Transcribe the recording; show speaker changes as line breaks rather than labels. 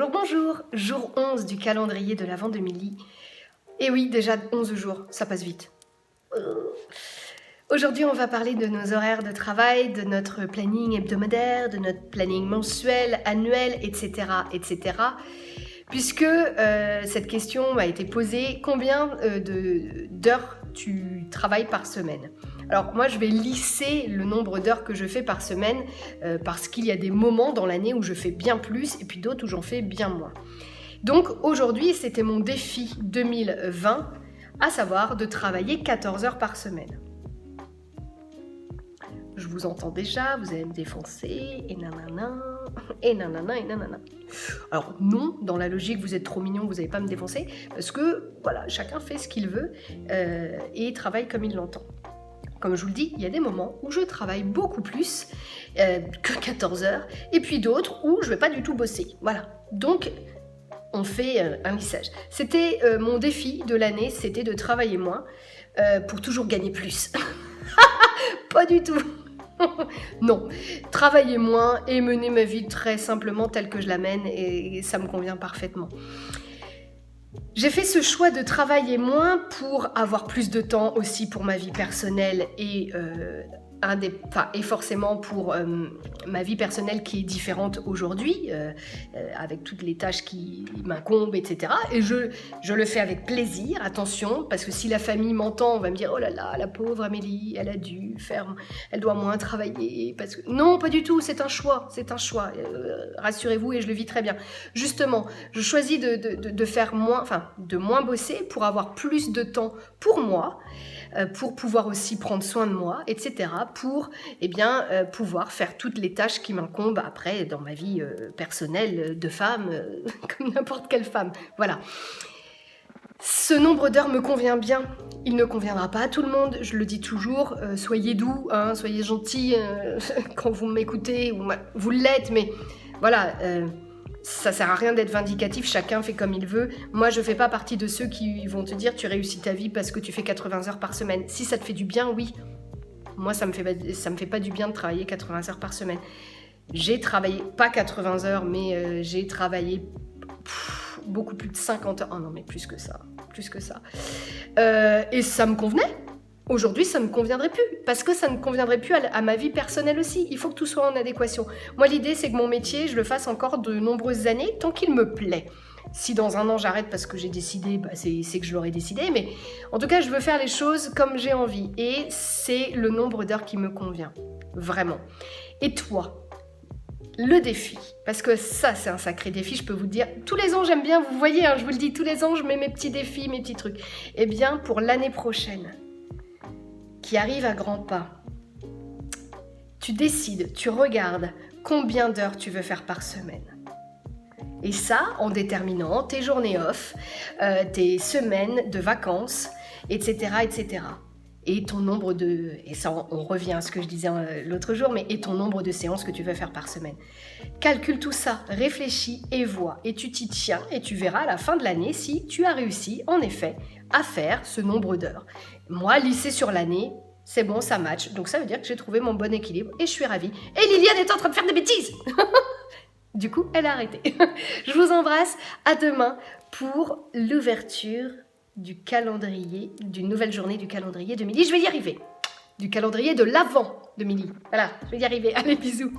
Alors bonjour, jour 11 du calendrier de l'Avent de Milly. Et oui, déjà 11 jours, ça passe vite. Aujourd'hui, on va parler de nos horaires de travail, de notre planning hebdomadaire, de notre planning mensuel, annuel, etc. etc. Puisque cette question m'a été posée, combien d'heures tu travailles par semaine ? Alors moi, je vais lisser le nombre d'heures que je fais par semaine parce qu'il y a des moments dans l'année où je fais bien plus et puis d'autres où j'en fais bien moins. Donc aujourd'hui, c'était mon défi 2020, à savoir de travailler 14 heures par semaine. Je vous entends déjà, vous allez me défoncer, et nanana, et nanana, et nanana. Alors non, dans la logique, vous êtes trop mignon, vous n'allez pas me défoncer, parce que voilà, chacun fait ce qu'il veut et travaille comme il l'entend. Comme je vous le dis, il y a des moments où je travaille beaucoup plus que 14 heures, et puis d'autres où je ne vais pas du tout bosser. Voilà, donc on fait un lissage. C'était mon défi de l'année, c'était de travailler moins pour toujours gagner plus. Pas du tout. Non, travailler moins et mener ma vie très simplement telle que je la mène et ça me convient parfaitement. J'ai fait ce choix de travailler moins pour avoir plus de temps aussi pour ma vie personnelle et forcément pour ma vie personnelle qui est différente aujourd'hui, avec toutes les tâches qui m'incombent, etc. Et je le fais avec plaisir, attention, parce que si la famille m'entend, on va me dire « Oh là là, la pauvre Amélie, elle a dû faire, elle doit moins travailler. » parce que non, pas du tout, c'est un choix. Rassurez-vous, et je le vis très bien. Justement, je choisis de faire moins, de moins bosser pour avoir plus de temps pour moi, pour pouvoir aussi prendre soin de moi, etc., pour pouvoir faire toutes les tâches qui m'incombent après dans ma vie personnelle de femme, comme n'importe quelle femme. Voilà. Ce nombre d'heures me convient bien. Il ne conviendra pas à tout le monde, je le dis toujours, soyez doux, hein, soyez gentils quand vous m'écoutez, vous l'êtes, mais voilà... ça sert à rien d'être vindicatif, chacun fait comme il veut. Moi, je fais pas partie de ceux qui vont te dire tu réussis ta vie parce que tu fais 80 heures par semaine. Si ça te fait du bien, oui. Moi, ça me fait pas du bien de travailler 80 heures par semaine. J'ai travaillé, pas 80 heures, mais j'ai travaillé beaucoup plus de 50 heures. Oh non, mais plus que ça. Et ça me convenait. Aujourd'hui, ça ne me conviendrait plus, parce que ça ne conviendrait plus à ma vie personnelle aussi. Il faut que tout soit en adéquation. Moi, l'idée, c'est que mon métier, je le fasse encore de nombreuses années, tant qu'il me plaît. Si dans un an, j'arrête parce que j'ai décidé, c'est que je l'aurais décidé, mais en tout cas, je veux faire les choses comme j'ai envie. Et c'est le nombre d'heures qui me convient, vraiment. Et toi ? Le défi, parce que ça c'est un sacré défi, je peux vous dire, tous les ans j'aime bien, vous voyez, hein, je vous le dis, tous les ans je mets mes petits défis, mes petits trucs. Eh bien, pour l'année prochaine, qui arrive à grands pas, tu décides, tu regardes combien d'heures tu veux faire par semaine. Et ça, en déterminant tes journées off, tes semaines de vacances, etc., etc. Et ton nombre et ça on revient à ce que je disais l'autre jour, et ton nombre de séances que tu veux faire par semaine. Calcule tout ça, réfléchis et vois, et tu t'y tiens, et tu verras à la fin de l'année si tu as réussi, en effet, à faire ce nombre d'heures. Moi, lisser sur l'année, c'est bon, ça match, donc ça veut dire que j'ai trouvé mon bon équilibre, et je suis ravie. Et Liliane est en train de faire des bêtises. Du coup, elle a arrêté. Je vous embrasse, à demain pour l'ouverture du calendrier, d'une nouvelle journée du calendrier de Milly. Je vais y arriver. Du calendrier de l'Avent de Milly. Voilà, je vais y arriver. Allez, bisous.